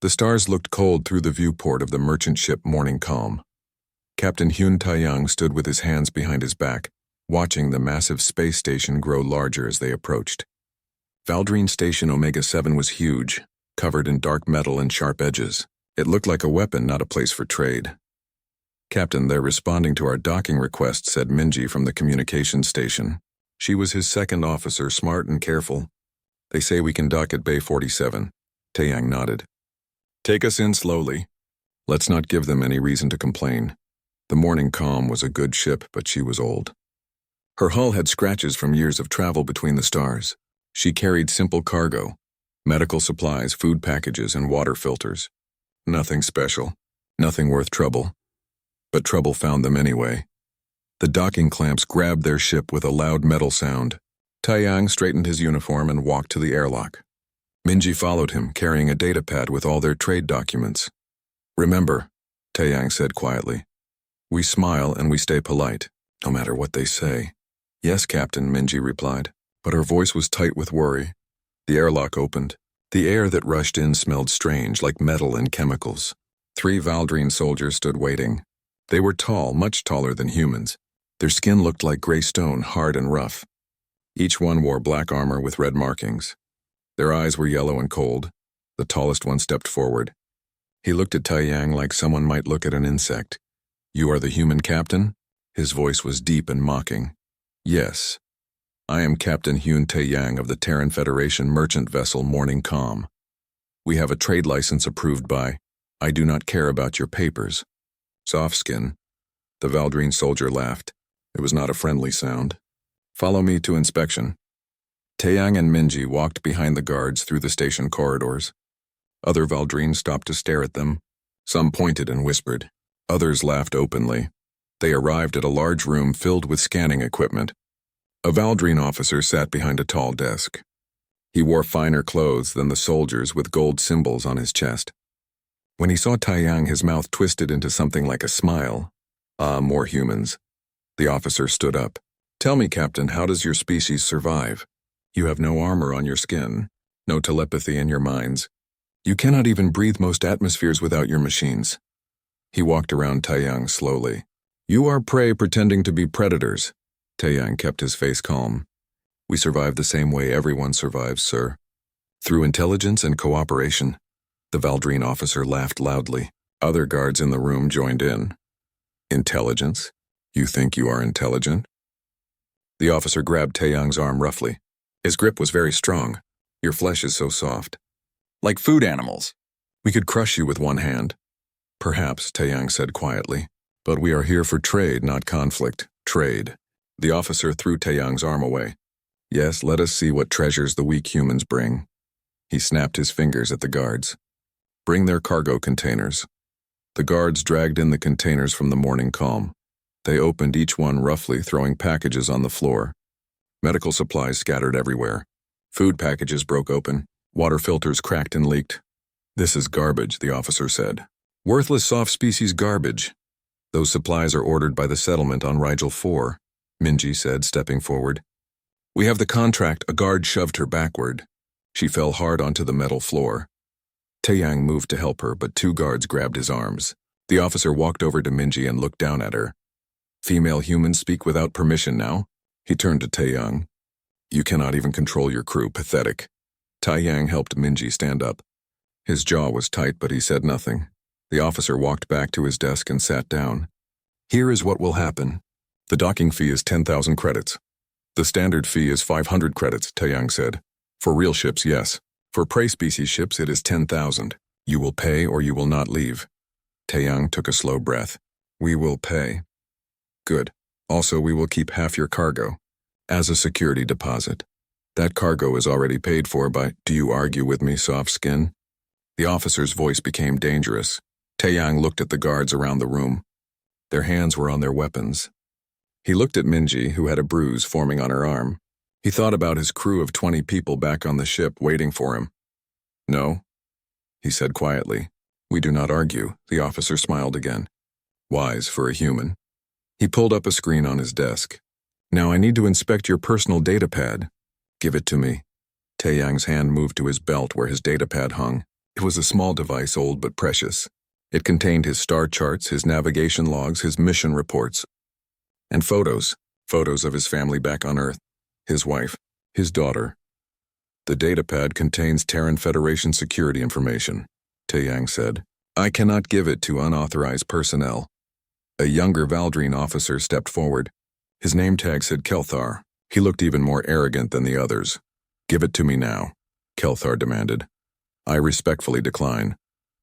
The stars looked cold through the viewport of the merchant ship Morning Calm. Captain Hyun Tae-young stood with his hands behind his back, watching the massive space station grow larger as they approached. Valdrine Station Omega-7 was huge, covered in dark metal and sharp edges. It looked like a weapon, not a place for trade. "Captain, they're responding to our docking request," said Minji from the communications station. She was his second officer, smart and careful. "They say we can dock at Bay 47. Tae-young nodded. "Take us in slowly. Let's not give them any reason to complain." The Morning Calm was a good ship, but she was old. Her hull had scratches from years of travel between the stars. She carried simple cargo, medical supplies, food packages, and water filters. Nothing special, nothing worth trouble. But trouble found them anyway. The docking clamps grabbed their ship with a loud metal sound. Tae-young straightened his uniform and walked to the airlock. Minji followed him, carrying a datapad with all their trade documents. "Remember," Tae-young said quietly, "we smile and we stay polite, no matter what they say." "Yes, Captain," Minji replied, but her voice was tight with worry. The airlock opened. The air that rushed in smelled strange, like metal and chemicals. 3 Valdrine soldiers stood waiting. They were tall, much taller than humans. Their skin looked like gray stone, hard and rough. Each one wore black armor with red markings. Their eyes were yellow and cold. The tallest one stepped forward. He looked at Tae-young like someone might look at an insect. "You are the human captain?" His voice was deep and mocking. "Yes. I am Captain Hyun Tae-young of the Terran Federation merchant vessel Morning Calm. We have a trade license approved by... I do not care about your papers." "Soft skin." The Valdrine soldier laughed. It was not a friendly sound. "Follow me to inspection." Tae-young and Minji walked behind the guards through the station corridors. Other Valdrines stopped to stare at them. Some pointed and whispered. Others laughed openly. They arrived at a large room filled with scanning equipment. A Valdrine officer sat behind a tall desk. He wore finer clothes than the soldiers with gold symbols on his chest. When he saw Tae-young, his mouth twisted into something like a smile. "Ah, more humans." The officer stood up. "Tell me, Captain, how does your species survive? You have no armor on your skin, no telepathy in your minds. You cannot even breathe most atmospheres without your machines." He walked around Tae-young slowly. "You are prey pretending to be predators." Tae-young kept his face calm. "We survive the same way everyone survives, sir. Through intelligence and cooperation." The Valdrine officer laughed loudly. Other guards in the room joined in. "Intelligence? You think you are intelligent?" The officer grabbed Tae-young's arm roughly. His grip was very strong. "Your flesh is so soft. Like food animals. We could crush you with one hand." "Perhaps," Tae-young said quietly. "But we are here for trade, not conflict. Trade." The officer threw Tae-young's arm away. "Yes, let us see what treasures the weak humans bring." He snapped his fingers at the guards. "Bring their cargo containers." The guards dragged in the containers from the Morning Calm. They opened each one roughly, throwing packages on the floor. Medical supplies scattered everywhere. Food packages broke open. Water filters cracked and leaked. "This is garbage," the officer said. "Worthless soft species garbage." "Those supplies are ordered by the settlement on Rigel 4, Minji said, stepping forward. "We have the contract." A guard shoved her backward. She fell hard onto the metal floor. Tae-young moved to help her, but 2 guards grabbed his arms. The officer walked over to Minji and looked down at her. "Female humans speak without permission now?" He turned to Tae-young. "You cannot even control your crew. Pathetic." Tae-young helped Minji stand up. His jaw was tight, but he said nothing. The officer walked back to his desk and sat down. "Here is what will happen. The docking fee is 10,000 credits. The standard fee is 500 credits, Tae-young said. For real ships, yes. For prey species ships, it is 10,000. You will pay or you will not leave." Tae-young took a slow breath. "We will pay." "Good. Also, we will keep half your cargo. As a security deposit. That cargo is already paid for by... Do you argue with me, soft skin?" The officer's voice became dangerous. Tae-young looked at the guards around the room. Their hands were on their weapons. He looked at Minji, who had a bruise forming on her arm. He thought about his crew of 20 people back on the ship waiting for him. "No," he said quietly. "We do not argue." The officer smiled again. Wise for a human. He pulled up a screen on his desk. "Now I need to inspect your personal datapad." "Give it to me." Tae-young's hand moved to his belt where his datapad hung. It was a small device, old but precious. It contained his star charts, his navigation logs, his mission reports, and photos of his family back on Earth, his wife, his daughter. The datapad contains Terran Federation security information, Taeyang said. I cannot give it to unauthorized personnel. A younger Valdrine officer stepped forward. His name tag said Kelthar. He looked even more arrogant than the others. Give it to me now, Kelthar demanded. I respectfully decline.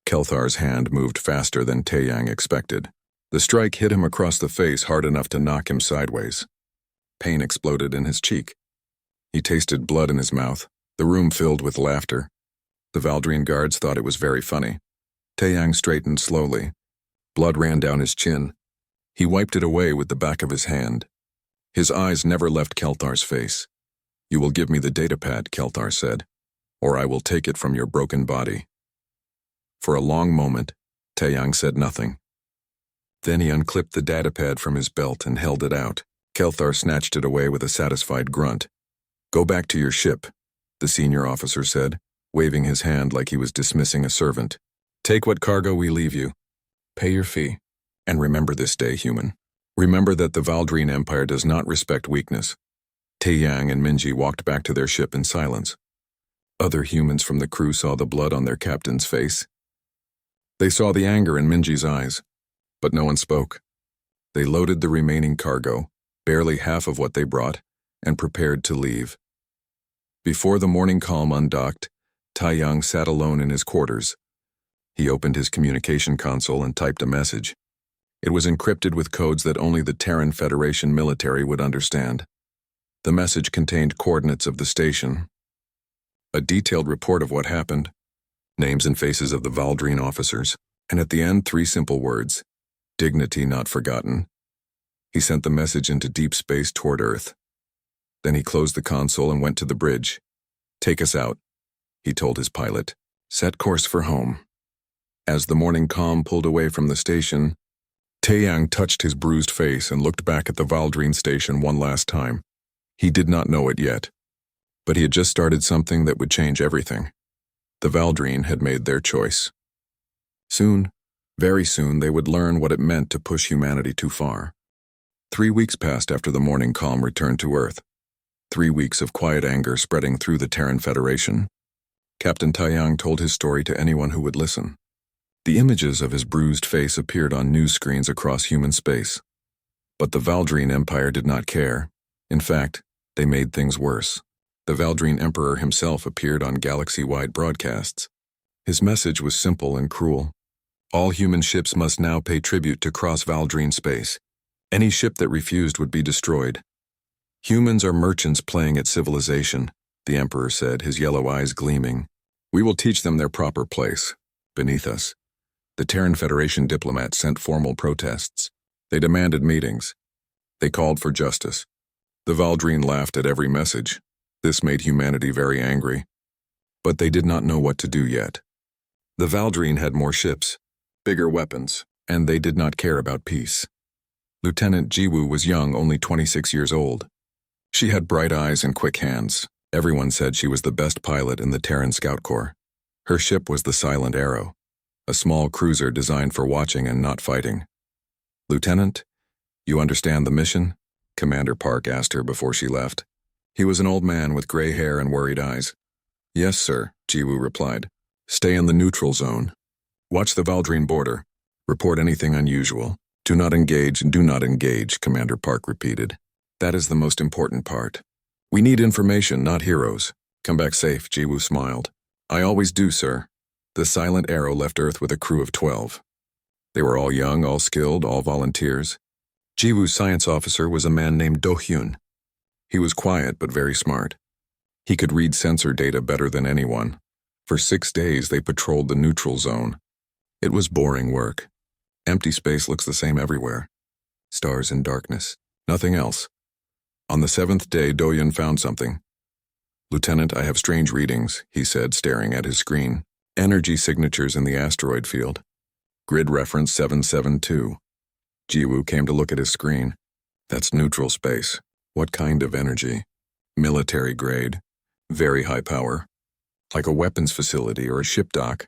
Kelthar's hand moved faster than Taeyang expected. The strike hit him across the face hard enough to knock him sideways. Pain exploded in his cheek. He tasted blood in his mouth. The room filled with laughter. The Valdrine guards thought it was very funny. Taeyang straightened slowly. Blood ran down his chin. He wiped it away with the back of his hand. His eyes never left Kelthar's face. You will give me the datapad, Kelthar said, or I will take it from your broken body. For a long moment, Taeyang said nothing. Then he unclipped the datapad from his belt and held it out. Kelthar snatched it away with a satisfied grunt. Go back to your ship, the senior officer said, waving his hand like he was dismissing a servant. Take what cargo we leave you. Pay your fee. And remember this day, human. Remember that the Valdrine Empire does not respect weakness. Taeyang and Minji walked back to their ship in silence. Other humans from the crew saw the blood on their captain's face. They saw the anger in Minji's eyes, but no one spoke. They loaded the remaining cargo, barely half of what they brought, and prepared to leave. Before the morning calm undocked, Taeyang sat alone in his quarters. He opened his communication console and typed a message. It was encrypted with codes that only the Terran Federation military would understand. The message contained coordinates of the station, a detailed report of what happened, names and faces of the Valdrine officers, and at the end 3 simple words, dignity not forgotten. He sent the message into deep space toward Earth. Then he closed the console and went to the bridge. Take us out, he told his pilot. Set course for home. As the morning calm pulled away from the station, Taeyang touched his bruised face and looked back at the Valdrine station one last time. He did not know it yet, but he had just started something that would change everything. The Valdrine had made their choice. Soon, very soon, they would learn what it meant to push humanity too far. 3 weeks passed after the morning calm returned to Earth. 3 weeks of quiet anger spreading through the Terran Federation. Captain Taeyang told his story to anyone who would listen. The images of his bruised face appeared on news screens across human space. But the Valdrine Empire did not care. In fact, they made things worse. The Valdrine Emperor himself appeared on galaxy-wide broadcasts. His message was simple and cruel. All human ships must now pay tribute to cross Valdrine space. Any ship that refused would be destroyed. Humans are merchants playing at civilization, the Emperor said, his yellow eyes gleaming. We will teach them their proper place, beneath us. The Terran Federation diplomats sent formal protests. They demanded meetings. They called for justice. The Valdrine laughed at every message. This made humanity very angry. But they did not know what to do yet. The Valdrine had more ships, bigger weapons, and they did not care about peace. Lieutenant Jiwoo was young, only 26 years old. She had bright eyes and quick hands. Everyone said she was the best pilot in the Terran Scout Corps. Her ship was the Silent Arrow, a small cruiser designed for watching and not fighting. Lieutenant, you understand the mission? Commander Park asked her before she left. He was an old man with gray hair and worried eyes. Yes, sir, Jiwoo replied. Stay in the neutral zone. Watch the Valdrine border. Report anything unusual. Do not engage, Commander Park repeated. That is the most important part. We need information, not heroes. Come back safe, Jiwoo smiled. I always do, sir. The Silent Arrow left Earth with a crew of 12. They were all young, all skilled, all volunteers. Jiwoo's science officer was a man named Do-hyun. He was quiet but very smart. He could read sensor data better than anyone. For 6 days they patrolled the neutral zone. It was boring work. Empty space looks the same everywhere. Stars and darkness. Nothing else. On the 7th day, Do-hyun found something. Lieutenant, I have strange readings, he said, staring at his screen. Energy signatures in the asteroid field. Grid reference 772. Jiwoo came to look at his screen. That's neutral space. What kind of energy? Military grade. Very high power. Like a weapons facility or a ship dock.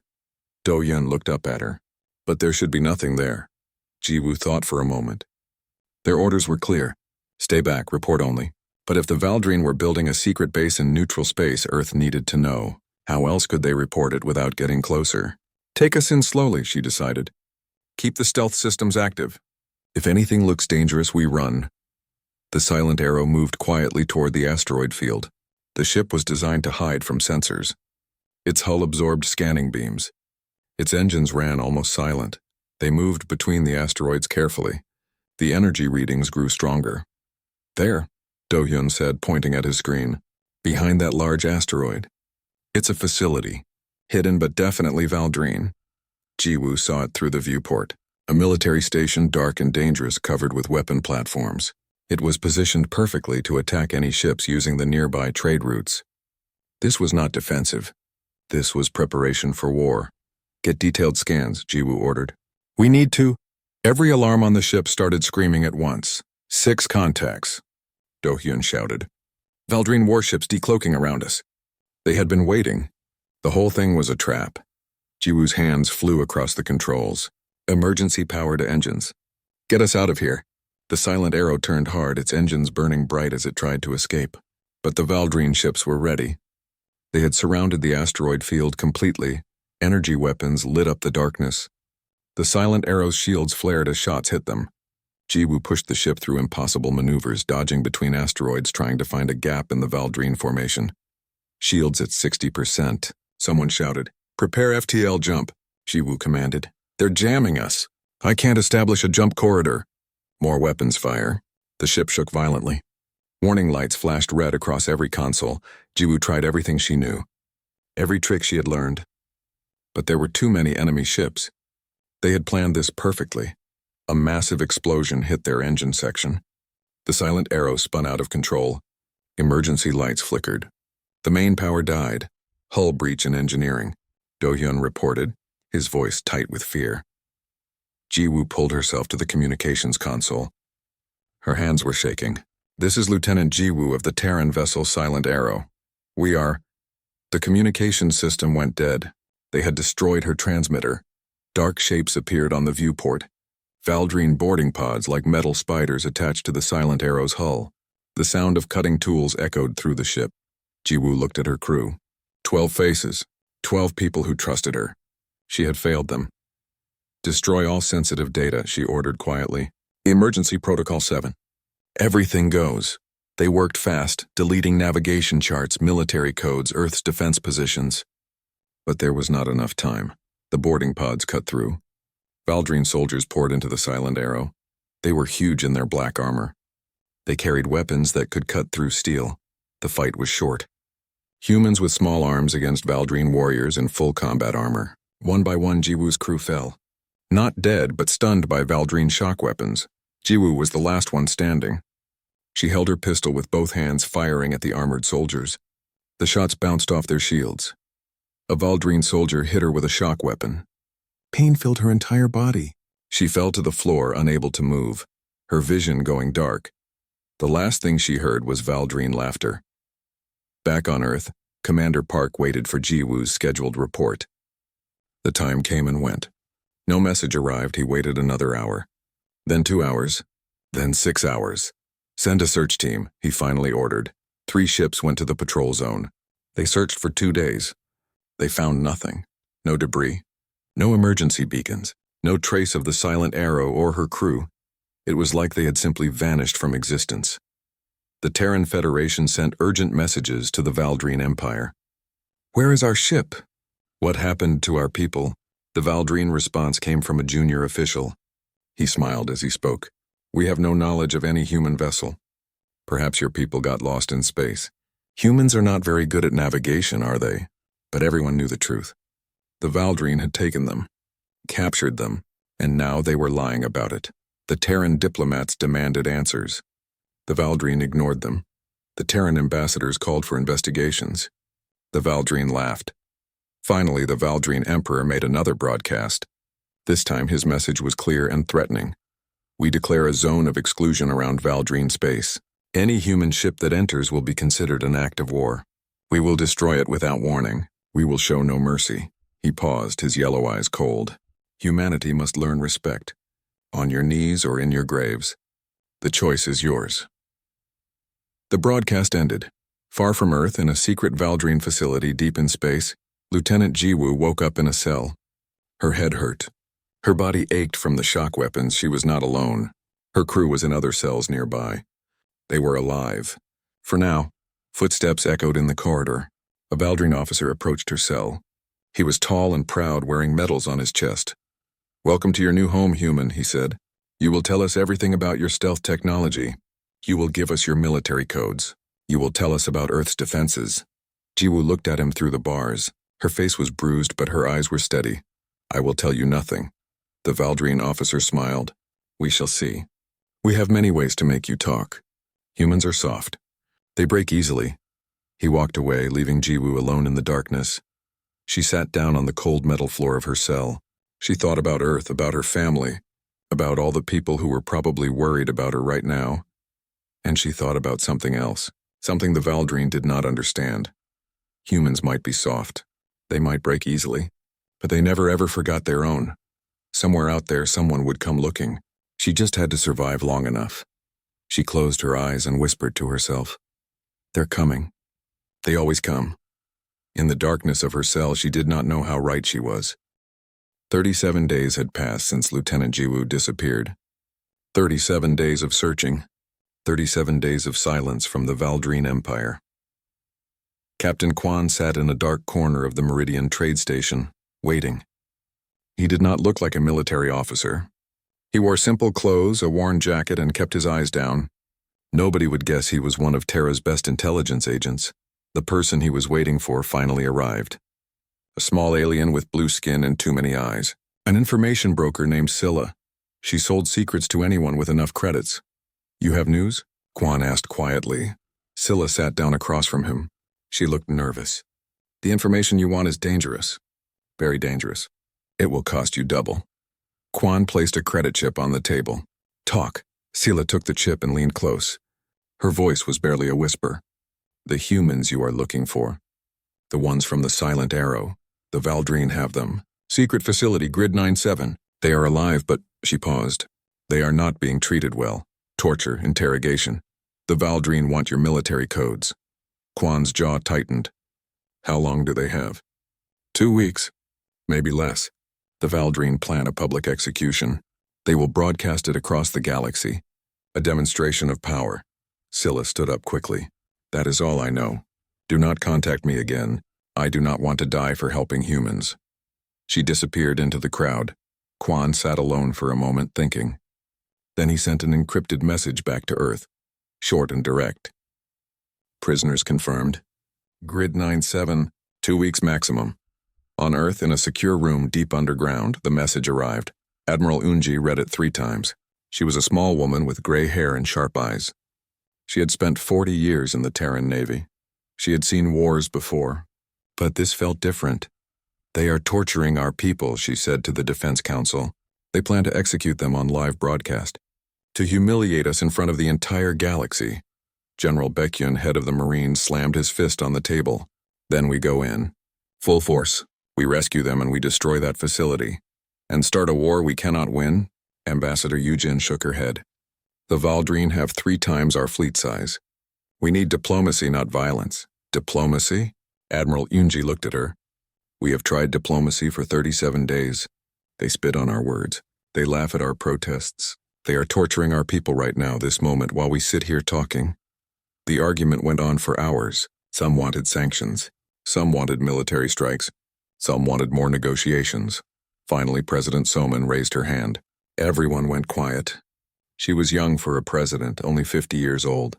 Do-Yun looked up at her. But there should be nothing there. Ji-woo thought for a moment. Their orders were clear. Stay back, report only. But if the Valdrine were building a secret base in neutral space, Earth needed to know. How else could they report it without getting closer? Take us in slowly, she decided. Keep the stealth systems active. If anything looks dangerous, we run. The silent arrow moved quietly toward the asteroid field. The ship was designed to hide from sensors. Its hull absorbed scanning beams. Its engines ran almost silent. They moved between the asteroids carefully. The energy readings grew stronger. There, Do-Yun said, pointing at his screen. Behind that large asteroid. It's a facility. Hidden but definitely Valdrine. Ji-woo saw it through the viewport. A military station, dark and dangerous, covered with weapon platforms. It was positioned perfectly to attack any ships using the nearby trade routes. This was not defensive. This was preparation for war. Get detailed scans, Ji-woo ordered. We need to. Every alarm on the ship started screaming at once. 6 contacts, Do-Hyun shouted. Valdrine warships decloaking around us. They had been waiting. The whole thing was a trap. Ji-woo's hands flew across the controls. Emergency power to engines. Get us out of here. The silent arrow turned hard, its engines burning bright as it tried to escape. But the Valdrine ships were ready. They had surrounded the asteroid field completely. Energy weapons lit up the darkness. The silent arrow's shields flared as shots hit them. Ji-woo pushed the ship through impossible maneuvers, dodging between asteroids, trying to find a gap in the Valdrine formation. Shields at 60%, someone shouted. Prepare FTL jump, Ji-woo commanded. They're jamming us. I can't establish a jump corridor. More weapons fire. The ship shook violently. Warning lights flashed red across every console. Ji-woo tried everything she knew. Every trick she had learned. But there were too many enemy ships. They had planned this perfectly. A massive explosion hit their engine section. The silent arrow spun out of control. Emergency lights flickered. The main power died. Hull breach in engineering, Do-Hyun reported, his voice tight with fear. Ji-woo pulled herself to the communications console. Her hands were shaking. This is Lieutenant Ji-woo of the Terran vessel Silent Arrow. We are... The communications system went dead. They had destroyed her transmitter. Dark shapes appeared on the viewport. Valdrine boarding pods like metal spiders attached to the Silent Arrow's hull. The sound of cutting tools echoed through the ship. Ji-woo looked at her crew. 12 faces. 12 people who trusted her. She had failed them. Destroy all sensitive data, she ordered quietly. Emergency Protocol 7. Everything goes. They worked fast, deleting navigation charts, military codes, Earth's defense positions. But there was not enough time. The boarding pods cut through. Valdrine soldiers poured into the Silent Arrow. They were huge in their black armor. They carried weapons that could cut through steel. The fight was short. Humans with small arms against Valdrine warriors in full combat armor. One by one, Ji-woo's crew fell. Not dead, but stunned by Valdrine shock weapons. Ji-woo was the last one standing. She held her pistol with both hands, firing at the armored soldiers. The shots bounced off their shields. A Valdrine soldier hit her with a shock weapon. Pain filled her entire body. She fell to the floor, unable to move, her vision going dark. The last thing she heard was Valdrine laughter. Back on Earth, Commander Park waited for Ji-woo's scheduled report. The time came and went. No message arrived. He waited another hour. Then 2 hours. Then 6 hours. Send a search team, he finally ordered. 3 ships went to the patrol zone. They searched for 2 days. They found nothing. No debris. No emergency beacons. No trace of the Silent Arrow or her crew. It was like they had simply vanished from existence. The Terran Federation sent urgent messages to the Valdrine Empire. Where is our ship? What happened to our people? The Valdrine response came from a junior official. He smiled as he spoke. We have no knowledge of any human vessel. Perhaps your people got lost in space. Humans are not very good at navigation, are they? But everyone knew the truth. The Valdrine had taken them, captured them, and now they were lying about it. The Terran diplomats demanded answers. The Valdrine ignored them. The Terran ambassadors called for investigations. The Valdrine laughed. Finally, the Valdrine Emperor made another broadcast. This time his message was clear and threatening. We declare a zone of exclusion around Valdrine space. Any human ship that enters will be considered an act of war. We will destroy it without warning. We will show no mercy. He paused, his yellow eyes cold. Humanity must learn respect. On your knees or in your graves. The choice is yours. The broadcast ended. Far from Earth, in a secret Valdrine facility deep in space, Lieutenant Jiwoo woke up in a cell. Her head hurt. Her body ached from the shock weapons. She was not alone. Her crew was in other cells nearby. They were alive. For now, footsteps echoed in the corridor. A Valdrine officer approached her cell. He was tall and proud, wearing medals on his chest. "Welcome to your new home, human," he said. "You will tell us everything about your stealth technology. You will give us your military codes. You will tell us about Earth's defenses." Jiwoo looked at him through the bars. Her face was bruised, but her eyes were steady. "I will tell you nothing." The Valdrine officer smiled. "We shall see. We have many ways to make you talk. Humans are soft. They break easily." He walked away, leaving Jiwoo alone in the darkness. She sat down on the cold metal floor of her cell. She thought about Earth, about her family, about all the people who were probably worried about her right now. And she thought about something else, something the Valdrine did not understand. Humans might be soft. They might break easily, but they never ever forgot their own. Somewhere out there, someone would come looking. She just had to survive long enough. She closed her eyes and whispered to herself, "They're coming. They always come." In the darkness of her cell, she did not know how right she was. 37 days had passed since Lieutenant Jiwoo disappeared. 37 days of searching. 37 days of silence from the Valdrine Empire. Captain Kwan sat in a dark corner of the Meridian trade station, waiting. He did not look like a military officer. He wore simple clothes, a worn jacket, and kept his eyes down. Nobody would guess he was one of Terra's best intelligence agents. The person he was waiting for finally arrived. A small alien with blue skin and too many eyes. An information broker named Scylla. She sold secrets to anyone with enough credits. "You have news?" Kwan asked quietly. Scylla sat down across from him. She looked nervous. "The information you want is dangerous. Very dangerous. It will cost you double." Kwan placed a credit chip on the table. "Talk." Scylla took the chip and leaned close. Her voice was barely a whisper. "The humans you are looking for. The ones from the Silent Arrow. The Valdrine have them. Secret facility, Grid 97. They are alive, but," she paused, "they are not being treated well. Torture, interrogation. The Valdrine want your military codes." Kwan's jaw tightened. "How long do they have?" 2 weeks. Maybe less. The Valdrine plan a public execution. They will broadcast it across the galaxy. A demonstration of power. Scylla stood up quickly. "That is all I know. Do not contact me again. I do not want to die for helping humans." She disappeared into the crowd. Kwan sat alone for a moment, thinking. Then he sent an encrypted message back to Earth, short and direct. "Prisoners confirmed. Grid 97, 2 weeks maximum." On Earth, in a secure room deep underground, the message arrived. Admiral Unji read it 3 times. She was a small woman with gray hair and sharp eyes. She had spent 40 years in the Terran Navy. She had seen wars before, but this felt different. "They are torturing our people," she said to the Defense Council. "They plan to execute them on live broadcast. To humiliate us in front of the entire galaxy." General Baekhyun, head of the Marines, slammed his fist on the table. "Then we go in. Full force. We rescue them and we destroy that facility. And start a war we cannot win?" Ambassador Yujin shook her head. "The Valdrine have 3 times our fleet size. We need diplomacy, not violence." "Diplomacy?" Admiral Unji looked at her. "We have tried diplomacy for 37 days. They spit on our words. They laugh at our protests. They are torturing our people right now, this moment, while we sit here talking." The argument went on for hours. Some wanted sanctions. Some wanted military strikes. Some wanted more negotiations. Finally, President Soman raised her hand. Everyone went quiet. She was young for a president, only 50 years old.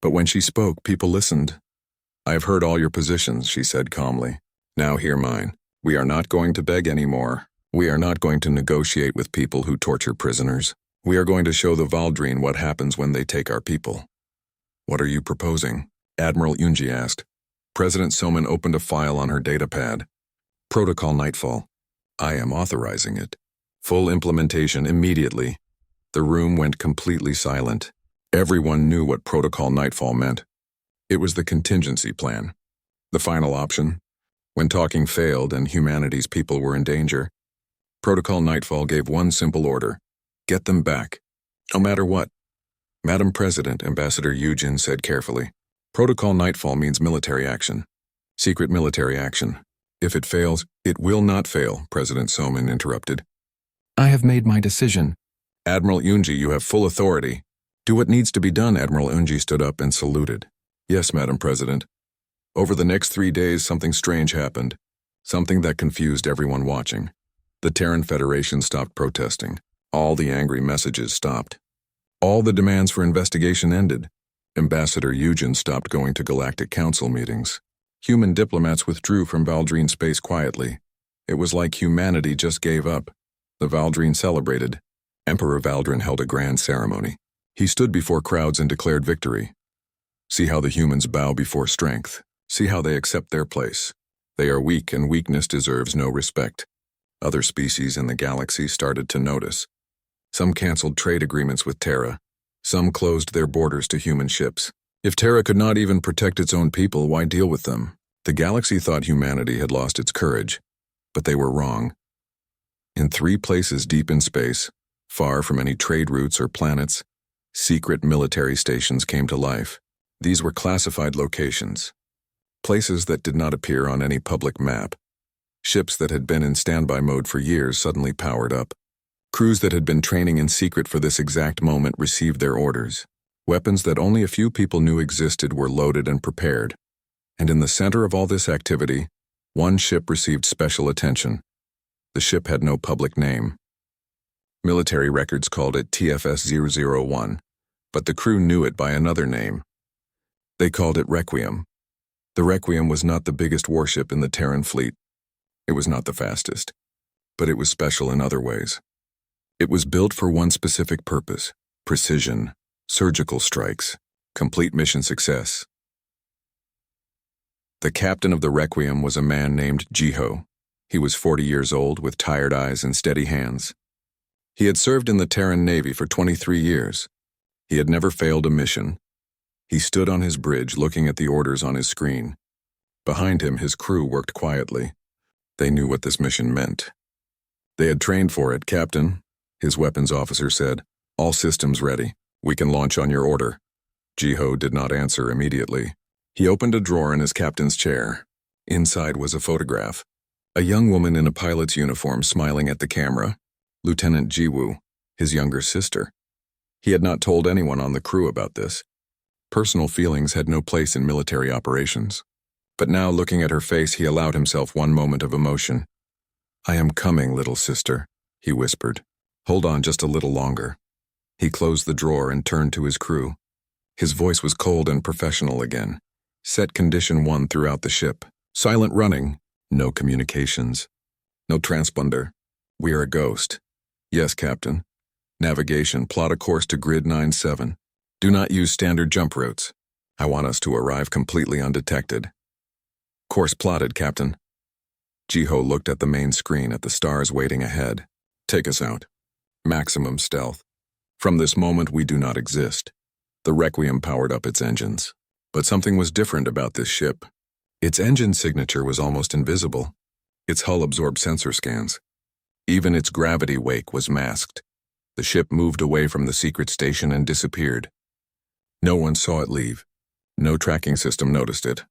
But when she spoke, people listened. "I have heard all your positions," she said calmly. "Now hear mine. We are not going to beg anymore. We are not going to negotiate with people who torture prisoners. We are going to show the Valdrine what happens when they take our people." "What are you proposing?" Admiral Unji asked. President Soman opened a file on her datapad. "Protocol Nightfall. I am authorizing it. Full implementation immediately." The room went completely silent. Everyone knew what Protocol Nightfall meant. It was the contingency plan. The final option. When talking failed and humanity's people were in danger, Protocol Nightfall gave one simple order: get them back, no matter what. Madam President, Ambassador Eugen said carefully, Protocol Nightfall means military action. Secret military action. If it fails, it will not fail, President Soman interrupted. I have made my decision. Admiral Unji, you have full authority. Do what needs to be done, Admiral Unji stood up and saluted. Yes, Madam President. Over the next 3 days, something strange happened. Something that confused everyone watching. The Terran Federation stopped protesting. All the angry messages stopped. All the demands for investigation ended. Ambassador Eugen stopped going to Galactic Council meetings. Human diplomats withdrew from Valdrine space quietly. It was like humanity just gave up. The Valdrine celebrated. Emperor Valdrin held a grand ceremony. He stood before crowds and declared victory. See how the humans bow before strength. See how they accept their place. They are weak, and weakness deserves no respect. Other species in the galaxy started to notice. Some canceled trade agreements with Terra. Some closed their borders to human ships. If Terra could not even protect its own people, why deal with them? The galaxy thought humanity had lost its courage, but they were wrong. In 3 places deep in space, far from any trade routes or planets, secret military stations came to life. These were classified locations. Places that did not appear on any public map. Ships that had been in standby mode for years suddenly powered up. Crews that had been training in secret for this exact moment received their orders. Weapons that only a few people knew existed were loaded and prepared. And in the center of all this activity, one ship received special attention. The ship had no public name. Military records called it TFS-001, but the crew knew it by another name. They called it Requiem. The Requiem was not the biggest warship in the Terran fleet. It was not the fastest, but it was special in other ways. It was built for one specific purpose: precision, surgical strikes, complete mission success. The captain of the Requiem was a man named Jiho. He was 40 years old, with tired eyes and steady hands. He had served in the Terran Navy for 23 years. He had never failed a mission. He stood on his bridge looking at the orders on his screen. Behind him, his crew worked quietly. They knew what this mission meant. They had trained for it, Captain, his weapons officer said. All systems ready. We can launch on your order. Jiho did not answer immediately. He opened a drawer in his captain's chair. Inside was a photograph. A young woman in a pilot's uniform smiling at the camera. Lieutenant Jiwoo, his younger sister. He had not told anyone on the crew about this. Personal feelings had no place in military operations. But now, looking at her face, he allowed himself one moment of emotion. I am coming, little sister, he whispered. Hold on just a little longer. He closed the drawer and turned to his crew. His voice was cold and professional again. Set condition 1 throughout the ship. Silent running. No communications. No transponder. We are a ghost. Yes, Captain. Navigation, plot a course to grid 97. Do not use standard jump routes. I want us to arrive completely undetected. Course plotted, Captain. Jiho looked at the main screen at the stars waiting ahead. Take us out. Maximum stealth. From this moment, we do not exist. The Requiem powered up its engines. But something was different about this ship. Its engine signature was almost invisible. Its hull absorbed sensor scans. Even its gravity wake was masked. The ship moved away from the secret station and disappeared. No one saw it leave. No tracking system noticed it.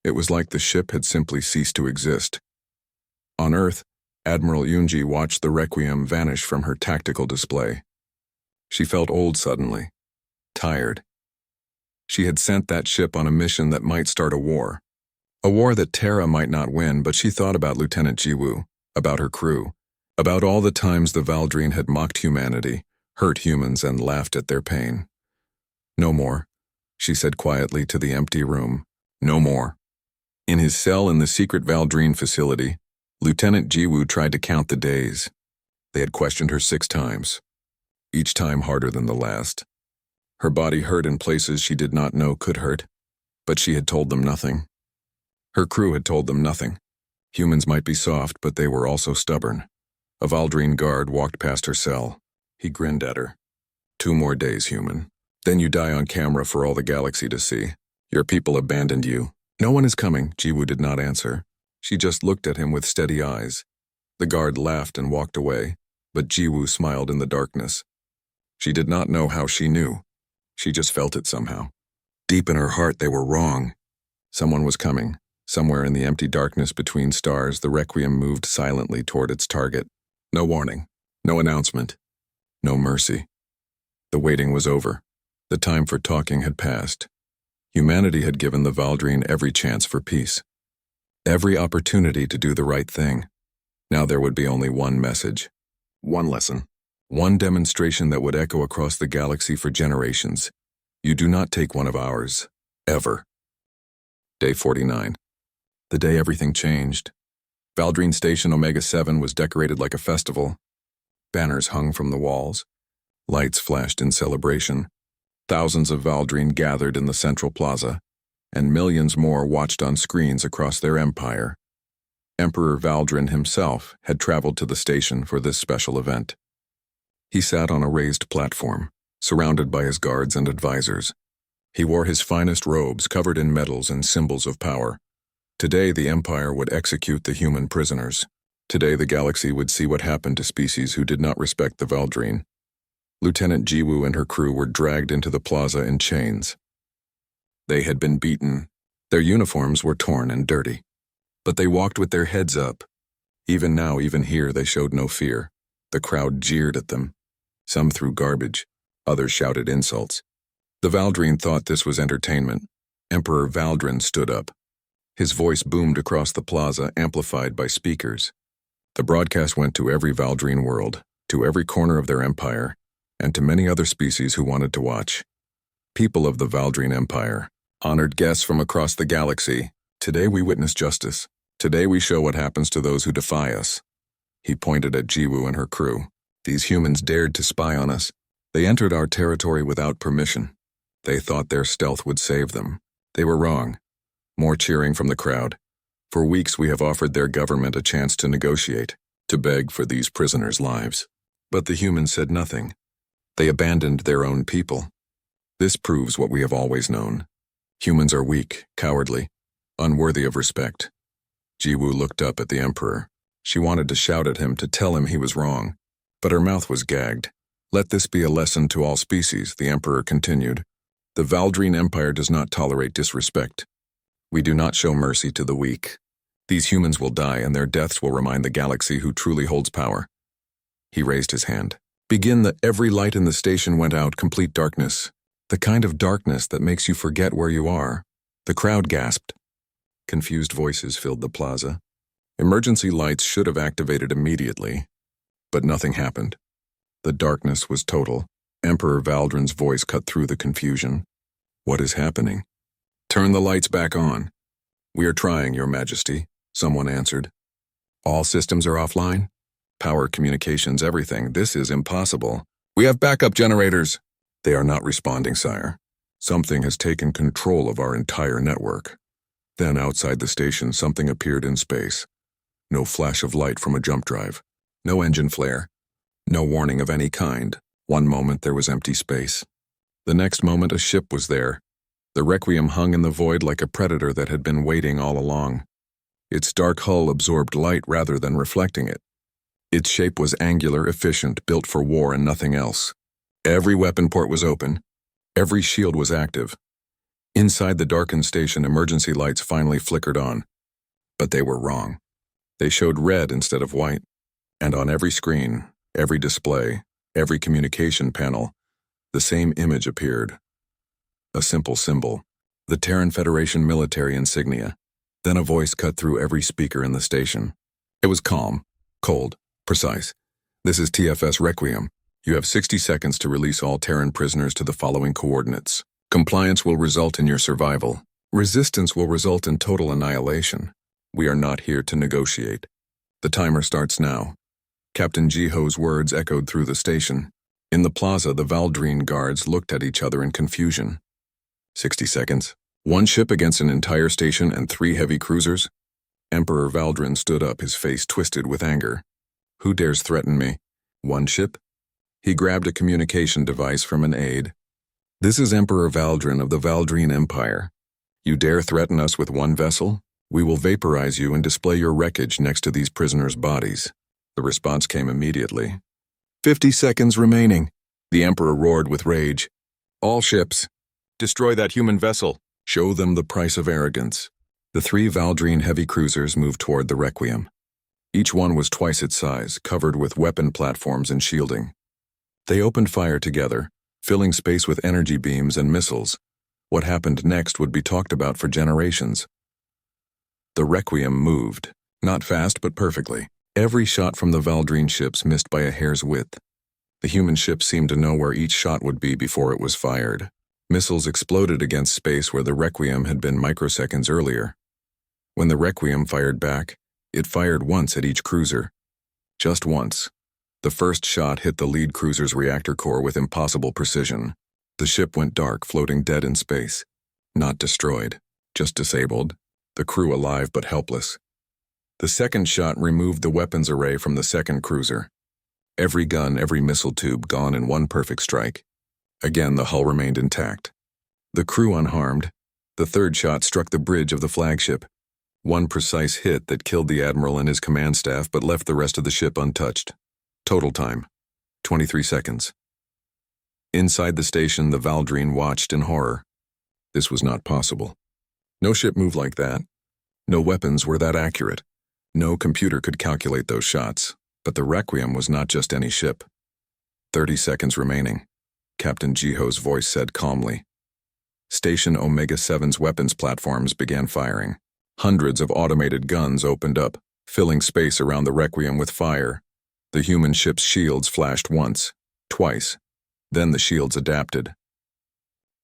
It was like the ship had simply ceased to exist. On Earth, Admiral Yunji watched the Requiem vanish from her tactical display. She felt old suddenly. Tired. She had sent that ship on a mission that might start a war. A war that Terra might not win, but she thought about Lieutenant Jiwoo, about her crew, about all the times the Valdrine had mocked humanity, hurt humans, and laughed at their pain. No more, she said quietly to the empty room. No more. In his cell in the secret Valdrine facility, Lieutenant Jiwoo tried to count the days. They had questioned her 6 times, each time harder than the last. Her body hurt in places she did not know could hurt, but she had told them nothing. Her crew had told them nothing. Humans might be soft, but they were also stubborn. A Valdrine guard walked past her cell. He grinned at her. 2 more days, human. Then you die on camera for all the galaxy to see. Your people abandoned you. No one is coming, Jiwoo did not answer. She just looked at him with steady eyes. The guard laughed and walked away, but Jiwoo smiled in the darkness. She did not know how she knew. She just felt it somehow. Deep in her heart, they were wrong. Someone was coming. Somewhere in the empty darkness between stars, the Requiem moved silently toward its target. No warning, no announcement, no mercy. The waiting was over. The time for talking had passed. Humanity had given the Valdrine every chance for peace. Every opportunity to do the right thing. Now there would be only one message. One lesson. One demonstration that would echo across the galaxy for generations. You do not take one of ours. Ever. Day 49. The day everything changed. Valdrine Station Omega-7 was decorated like a festival. Banners hung from the walls. Lights flashed in celebration. Thousands of Valdrine gathered in the central plaza, and millions more watched on screens across their empire. Emperor Valdrin himself had traveled to the station for this special event. He sat on a raised platform, surrounded by his guards and advisors. He wore his finest robes covered in medals and symbols of power. Today the Empire would execute the human prisoners. Today the galaxy would see what happened to species who did not respect the Valdrine. Lieutenant Jiwoo and her crew were dragged into the plaza in chains. They had been beaten. Their uniforms were torn and dirty. But they walked with their heads up. Even now, even here, they showed no fear. The crowd jeered at them. Some threw garbage. Others shouted insults. The Valdrine thought this was entertainment. Emperor Valdrin stood up. His voice boomed across the plaza, amplified by speakers. The broadcast went to every Valdrine world, to every corner of their empire, and to many other species who wanted to watch. People of the Valdrine Empire, honored guests from across the galaxy, today we witness justice. Today we show what happens to those who defy us. He pointed at Jiwoo and her crew. These humans dared to spy on us. They entered our territory without permission. They thought their stealth would save them. They were wrong. More cheering from the crowd. For weeks we have offered their government a chance to negotiate, to beg for these prisoners' lives. But the humans said nothing. They abandoned their own people. This proves what we have always known. Humans are weak, cowardly, unworthy of respect. Jiwoo looked up at the Emperor. She wanted to shout at him to tell him he was wrong, but her mouth was gagged. Let this be a lesson to all species, the Emperor continued. The Valdrine Empire does not tolerate disrespect. We do not show mercy to the weak. These humans will die, and their deaths will remind the galaxy who truly holds power. He raised his hand. Every light in the station went out, complete darkness. The kind of darkness that makes you forget where you are. The crowd gasped. Confused voices filled the plaza. Emergency lights should have activated immediately, but nothing happened. The darkness was total. Emperor Valdrin's voice cut through the confusion. What is happening? Turn the lights back on. We are trying, Your Majesty, someone answered. All systems are offline? Power, communications, everything. This is impossible. We have backup generators. They are not responding, sire. Something has taken control of our entire network. Then outside the station, something appeared in space. No flash of light from a jump drive. No engine flare. No warning of any kind. One moment there was empty space. The next moment a ship was there. The Requiem hung in the void like a predator that had been waiting all along. Its dark hull absorbed light rather than reflecting it. Its shape was angular, efficient, built for war and nothing else. Every weapon port was open. Every shield was active. Inside the darkened station, emergency lights finally flickered on. But they were wrong. They showed red instead of white. And on every screen, every display, every communication panel, the same image appeared. A simple symbol. The Terran Federation military insignia. Then a voice cut through every speaker in the station. It was calm, cold, precise. This is TFS Requiem. You have 60 seconds to release all Terran prisoners to the following coordinates. Compliance will result in your survival. Resistance will result in total annihilation. We are not here to negotiate. The timer starts now. Captain Jiho's words echoed through the station. In the plaza, the Valdrine guards looked at each other in confusion. 60 seconds. One ship against an entire station and 3 heavy cruisers? Emperor Valdrin stood up, his face twisted with anger. Who dares threaten me? One ship? He grabbed a communication device from an aide. This is Emperor Valdrin of the Valdrine Empire. You dare threaten us with one vessel? We will vaporize you and display your wreckage next to these prisoners' bodies. The response came immediately. 50 seconds remaining. The Emperor roared with rage. All ships, destroy that human vessel. Show them the price of arrogance. The 3 Valdrine heavy cruisers moved toward the Requiem. Each one was twice its size, covered with weapon platforms and shielding. They opened fire together, filling space with energy beams and missiles. What happened next would be talked about for generations. The Requiem moved, not fast but perfectly. Every shot from the Valdrine ships missed by a hair's width. The human ships seemed to know where each shot would be before it was fired. Missiles exploded against space where the Requiem had been microseconds earlier. When the Requiem fired back, it fired once at each cruiser. Just once. The first shot hit the lead cruiser's reactor core with impossible precision. The ship went dark, floating dead in space. Not destroyed, just disabled. The crew alive but helpless. The second shot removed the weapons array from the second cruiser. Every gun, every missile tube gone in one perfect strike. Again, the hull remained intact. The crew unharmed. The third shot struck the bridge of the flagship. One precise hit that killed the admiral and his command staff but left the rest of the ship untouched. Total time, 23 seconds. Inside the station, the Valdrine watched in horror. This was not possible. No ship moved like that. No weapons were that accurate. No computer could calculate those shots. But the Requiem was not just any ship. 30 seconds remaining. Captain Jiho's voice said calmly. Station Omega-7's weapons platforms began firing. Hundreds of automated guns opened up, filling space around the Requiem with fire. The human ship's shields flashed once, twice. Then the shields adapted.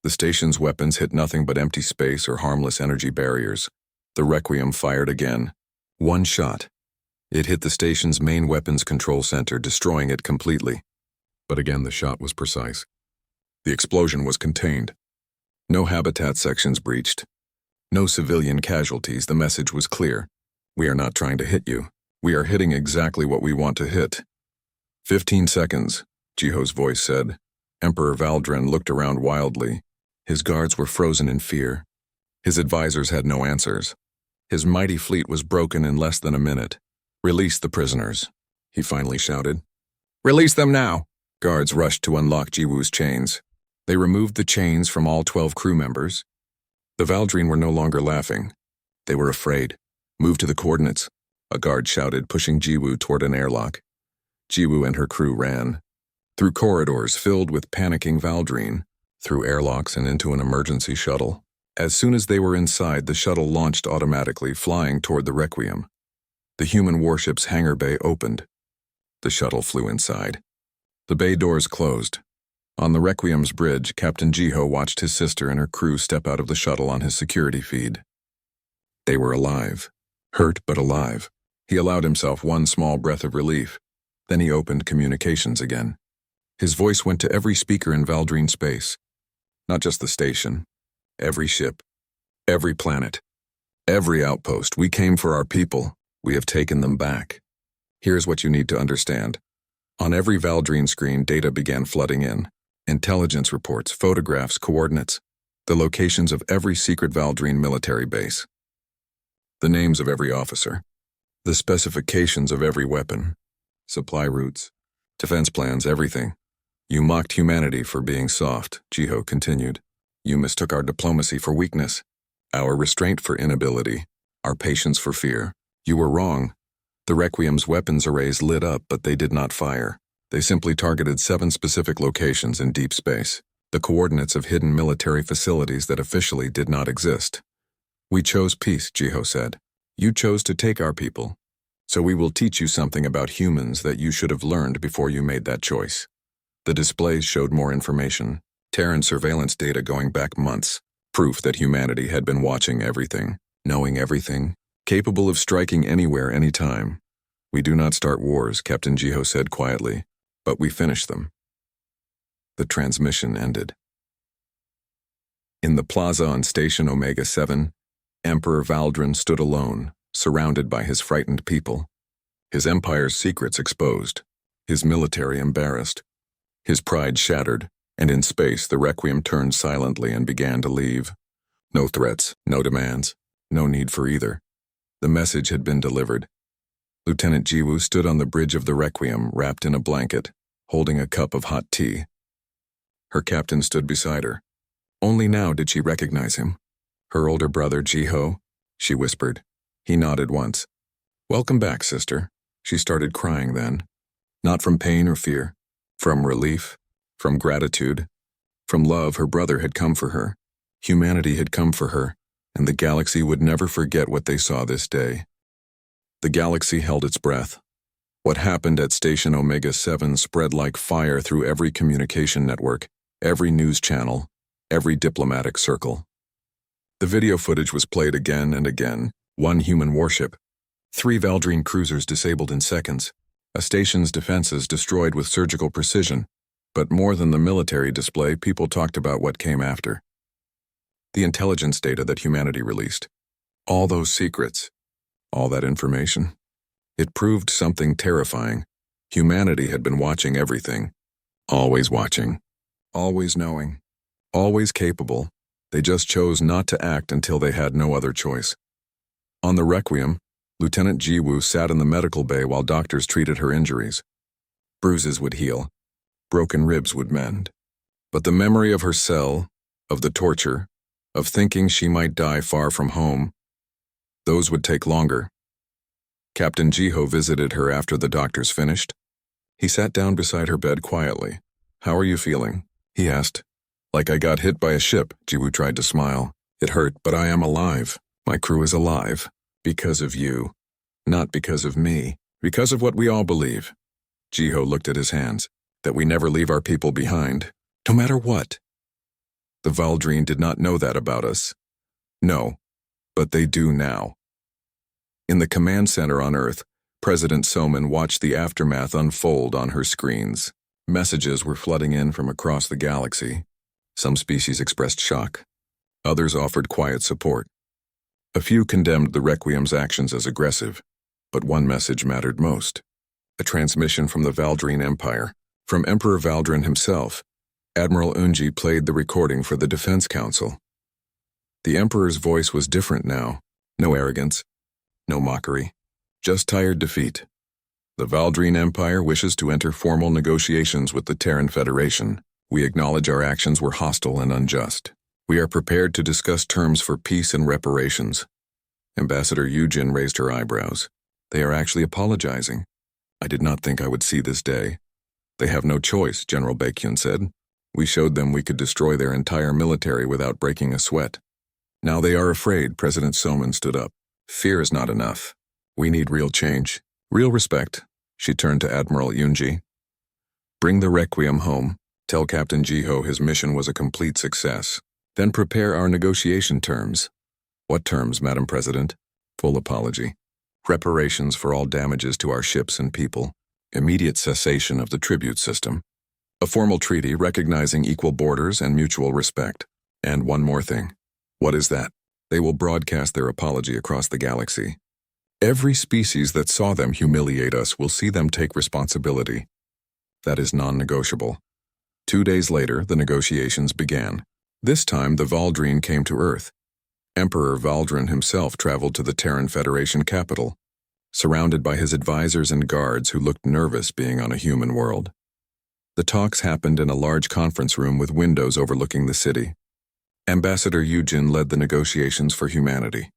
The station's weapons hit nothing but empty space or harmless energy barriers. The Requiem fired again. One shot. It hit the station's main weapons control center, destroying it completely. But again, the shot was precise. The explosion was contained. No habitat sections breached. No civilian casualties. The message was clear. We are not trying to hit you. We are hitting exactly what we want to hit. 15 seconds, Jiho's voice said. Emperor Valdrin looked around wildly. His guards were frozen in fear. His advisors had no answers. His mighty fleet was broken in less than a minute. Release the prisoners, he finally shouted. Release them now! Guards rushed to unlock Jiwoo's chains. They removed the chains from all 12 crew members. The Valdrine were no longer laughing. They were afraid. Move to the coordinates, a guard shouted, pushing Jiwoo toward an airlock. Jiwoo and her crew ran. Through corridors filled with panicking Valdrine, through airlocks and into an emergency shuttle. As soon as they were inside, the shuttle launched automatically, flying toward the Requiem. The human warship's hangar bay opened. The shuttle flew inside. The bay doors closed. On the Requiem's bridge, Captain Jiho watched his sister and her crew step out of the shuttle on his security feed. They were alive. Hurt but alive. He allowed himself one small breath of relief. Then he opened communications again. His voice went to every speaker in Valdrine space. Not just the station. Every ship. Every planet. Every outpost. We came for our people. We have taken them back. Here's what you need to understand. On every Valdrine screen, data began flooding in. Intelligence reports, photographs, coordinates. The locations of every secret Valdrine military base. The names of every officer. The specifications of every weapon. Supply routes. Defense plans, everything. You mocked humanity for being soft, Jiho continued. You mistook our diplomacy for weakness. Our restraint for inability. Our patience for fear. You were wrong. The Requiem's weapons arrays lit up, but they did not fire. They simply targeted 7 specific locations in deep space, the coordinates of hidden military facilities that officially did not exist. We chose peace, Jiho said. You chose to take our people. So we will teach you something about humans that you should have learned before you made that choice. The displays showed more information, Terran surveillance data going back months, proof that humanity had been watching everything, knowing everything, capable of striking anywhere, anytime. We do not start wars, Captain Jiho said quietly, but we finish them. The transmission ended. In the plaza on Station Omega-7, Emperor Valdrin stood alone, surrounded by his frightened people. His empire's secrets exposed, his military embarrassed, his pride shattered, and in space the Requiem turned silently and began to leave. No threats, no demands, no need for either. The message had been delivered. Lieutenant Jiwoo stood on the bridge of the Requiem, wrapped in a blanket, holding a cup of hot tea. Her captain stood beside her. Only now did she recognize him. Her older brother, Jiho, she whispered. He nodded once. Welcome back, sister. She started crying then. Not from pain or fear, from relief, from gratitude, from love. Her brother had come for her. Humanity had come for her, and the galaxy would never forget what they saw this day. The galaxy held its breath. What happened at Station Omega-7 spread like fire through every communication network, every news channel, every diplomatic circle. The video footage was played again and again. 1 human warship, 3 Valdrine cruisers disabled in seconds, a station's defenses destroyed with surgical precision. But more than the military display, people talked about what came after. The intelligence data that humanity released. All those secrets. All that information. It proved something terrifying. Humanity had been watching everything. Always watching. Always knowing. Always capable. They just chose not to act until they had no other choice. On the Requiem, Lieutenant Jiwoo sat in the medical bay while doctors treated her injuries. Bruises would heal. Broken ribs would mend. But the memory of her cell, of the torture, of thinking she might die far from home, those would take longer. Captain Jiho visited her after the doctors finished. He sat down beside her bed quietly. How are you feeling? He asked. Like I got hit by a ship, Jiwoo tried to smile. It hurt, but I am alive. My crew is alive. Because of you. Not because of me. Because of what we all believe. Jiho looked at his hands. That we never leave our people behind. No matter what. The Valdrine did not know that about us. No. But they do now. In the command center on Earth, President Soman watched the aftermath unfold on her screens. Messages were flooding in from across the galaxy. Some species expressed shock. Others offered quiet support. A few condemned the Requiem's actions as aggressive, but one message mattered most. A transmission from the Valdrine Empire, from Emperor Valdrin himself. Admiral Unji played the recording for the Defense Council. The Emperor's voice was different now. No arrogance, no mockery, just tired defeat. The Valdrine Empire wishes to enter formal negotiations with the Terran Federation. We acknowledge our actions were hostile and unjust. We are prepared to discuss terms for peace and reparations. Ambassador Yujin raised her eyebrows. They are actually apologizing. I did not think I would see this day. They have no choice, General Baekhyun said. We showed them we could destroy their entire military without breaking a sweat. Now they are afraid, President Soman stood up. Fear is not enough. We need real change. Real respect. She turned to Admiral Yunji. Bring the Requiem home. Tell Captain Jiho his mission was a complete success. Then prepare our negotiation terms. What terms, Madam President? Full apology. Reparations for all damages to our ships and people. Immediate cessation of the tribute system. A formal treaty recognizing equal borders and mutual respect. And one more thing. What is that? They will broadcast their apology across the galaxy. Every species that saw them humiliate us will see them take responsibility. That is non-negotiable. 2 days later, the negotiations began. This time, the Valdrine came to Earth. Emperor Valdrin himself traveled to the Terran Federation capital, surrounded by his advisors and guards who looked nervous being on a human world. The talks happened in a large conference room with windows overlooking the city. Ambassador Yujin led the negotiations for humanity.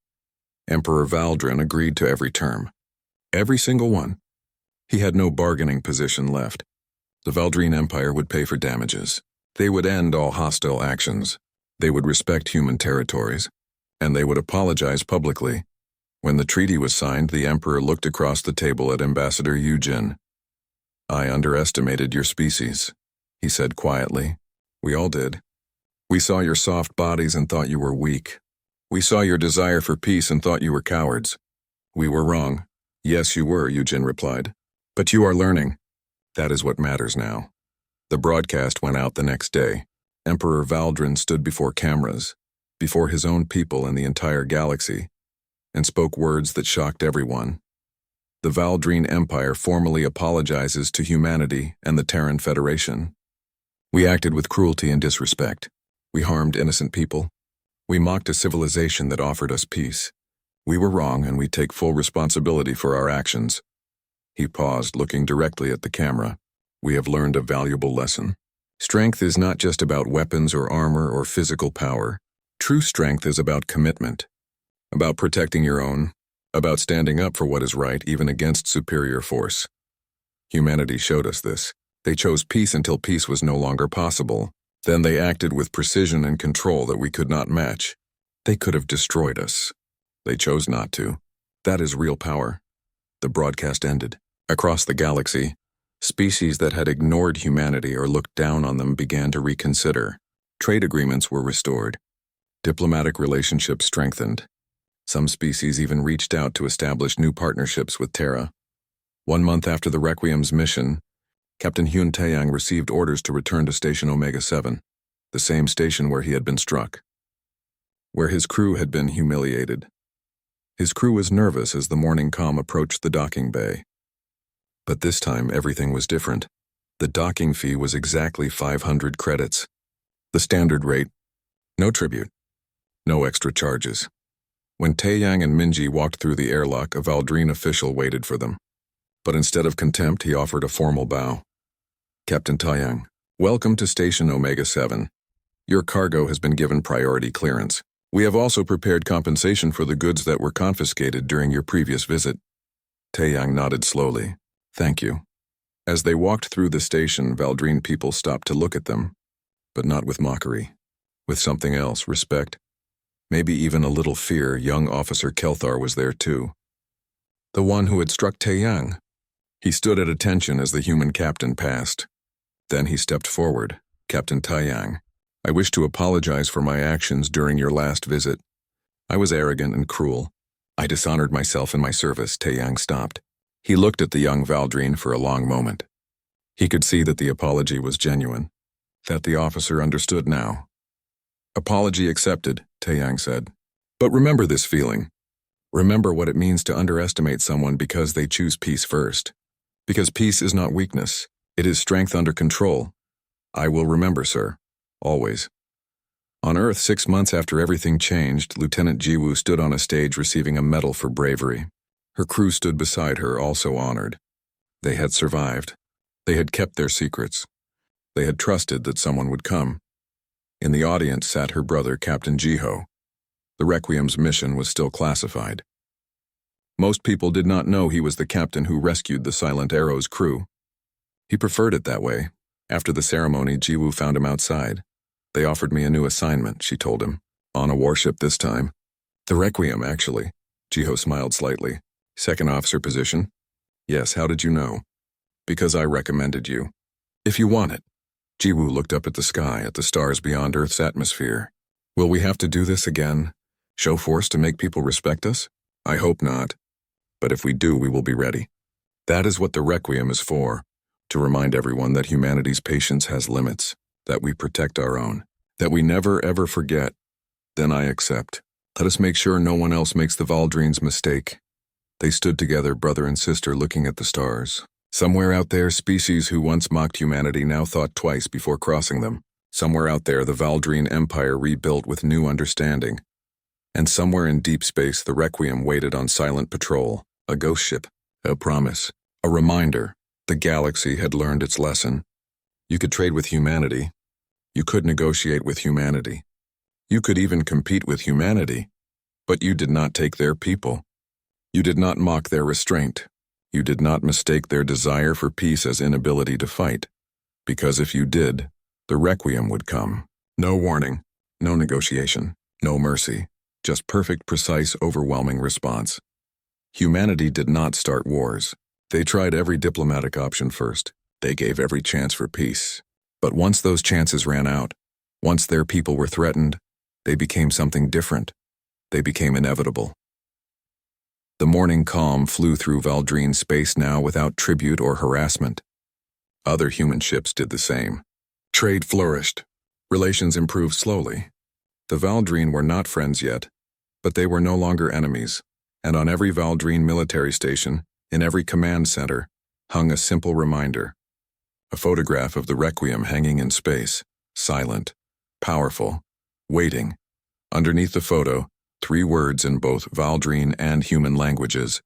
Emperor Valdrin agreed to every term. Every single one. He had no bargaining position left. The Valdrine Empire would pay for damages. They would end all hostile actions. They would respect human territories. And they would apologize publicly. When the treaty was signed, the Emperor looked across the table at Ambassador Yujin. I underestimated your species, he said quietly. We all did. We saw your soft bodies and thought you were weak. We saw your desire for peace and thought you were cowards. We were wrong. Yes, you were, Yujin replied. But you are learning. That is what matters now. The broadcast went out the next day. Emperor Valdrin stood before cameras, before his own people and the entire galaxy, and spoke words that shocked everyone. The Valdrine Empire formally apologizes to humanity and the Terran Federation. We acted with cruelty and disrespect. We harmed innocent people. We mocked a civilization that offered us peace. We were wrong and we take full responsibility for our actions. He paused, looking directly at the camera. We have learned a valuable lesson. Strength is not just about weapons or armor or physical power. True strength is about commitment, about protecting your own, about standing up for what is right even against superior force. Humanity showed us this. They chose peace until peace was no longer possible. Then they acted with precision and control that we could not match. They could have destroyed us. They chose not to. That is real power. The broadcast ended. Across the galaxy, species that had ignored humanity or looked down on them began to reconsider. Trade agreements were restored. Diplomatic relationships strengthened. Some species even reached out to establish new partnerships with Terra. 1 month after the Requiem's mission, Captain Hyun Taeyang received orders to return to Station Omega-7, the same station where he had been struck, where his crew had been humiliated. His crew was nervous as the morning calm approached the docking bay. But this time, everything was different. The docking fee was exactly 500 credits. The standard rate, no tribute, no extra charges. When Taeyang and Minji walked through the airlock, a Valdrine official waited for them. But instead of contempt, he offered a formal bow. Captain Taeyang, welcome to Station Omega-7. Your cargo has been given priority clearance. We have also prepared compensation for the goods that were confiscated during your previous visit. Taeyang nodded slowly. Thank you. As they walked through the station, Valdrine people stopped to look at them, but not with mockery. With something else, respect. Maybe even a little fear. Young Officer Kelthar was there too. The one who had struck Taeyang. He stood at attention as the human captain passed. Then he stepped forward. Captain Taeyang, I wish to apologize for my actions during your last visit. I was arrogant and cruel. I dishonored myself in my service. Taeyang stopped. He looked at the young Valdrine for a long moment. He could see that the apology was genuine, that the officer understood now. Apology accepted, Taeyang said. But remember this feeling. Remember what it means to underestimate someone because they choose peace first. Because peace is not weakness, it is strength under control. I will remember, sir. Always. On Earth, 6 months after everything changed, Lieutenant Jiwoo stood on a stage receiving a medal for bravery. Her crew stood beside her, also honored. They had survived. They had kept their secrets. They had trusted that someone would come. In the audience sat her brother, Captain Jiho. The Requiem's mission was still classified. Most people did not know he was the captain who rescued the Silent Arrow's crew. He preferred it that way. After the ceremony, Jiwoo found him outside. They offered me a new assignment, she told him. On a warship this time. The Requiem, actually. Jiho smiled slightly. Second officer position? Yes, how did you know? Because I recommended you. If you want it. Jiwoo looked up at the sky, at the stars beyond Earth's atmosphere. Will we have to do this again? Show force to make people respect us? I hope not. But if we do, we will be ready. That is what the Requiem is for, to remind everyone that humanity's patience has limits, that we protect our own, that we never ever forget. Then I accept. Let us make sure no one else makes the Valdrine's mistake. They stood together, brother and sister, looking at the stars. Somewhere out there, species who once mocked humanity now thought twice before crossing them. Somewhere out there, the Valdrine Empire rebuilt with new understanding. And somewhere in deep space, the Requiem waited on silent patrol, a ghost ship, a promise, a reminder. The galaxy had learned its lesson. You could trade with humanity. You could negotiate with humanity. You could even compete with humanity. But you did not take their people. You did not mock their restraint. You did not mistake their desire for peace as inability to fight. Because if you did, the Requiem would come. No warning, no negotiation, no mercy. Just perfect, precise, overwhelming response. Humanity did not start wars. They tried every diplomatic option first. They gave every chance for peace. But once those chances ran out, once their people were threatened, they became something different. They became inevitable. The morning calm flew through Valdrine space now without tribute or harassment. Other human ships did the same. Trade flourished. Relations improved slowly. The Valdrine were not friends yet, but they were no longer enemies, and on every Valdrine military station, in every command center, hung a simple reminder. A photograph of the Requiem hanging in space, silent, powerful, waiting. Underneath the photo, 3 words in both Valdrine and human languages.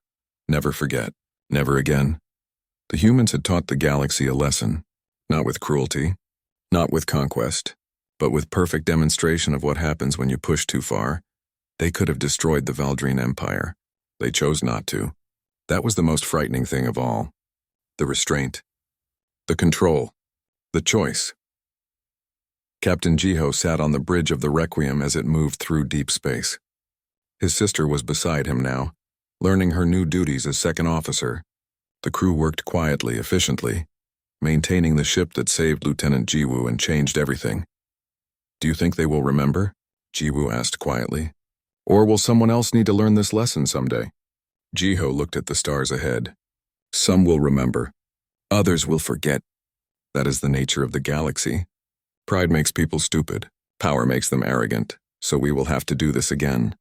Never forget. Never again. The humans had taught the galaxy a lesson, not with cruelty, not with conquest, but with perfect demonstration of what happens when you push too far. They could have destroyed the Valdrine Empire. They chose not to. That was the most frightening thing of all. The restraint. The control. The choice. Captain Jiho sat on the bridge of the Requiem as it moved through deep space. His sister was beside him now, learning her new duties as second officer. The crew worked quietly, efficiently, maintaining the ship that saved Lieutenant Jiwoo and changed everything. "Do you think they will remember?" Jiwoo asked quietly. "Or will someone else need to learn this lesson someday?" Jiho looked at the stars ahead. "Some will remember. Others will forget. That is the nature of the galaxy. Pride makes people stupid. Power makes them arrogant. So we will have to do this again.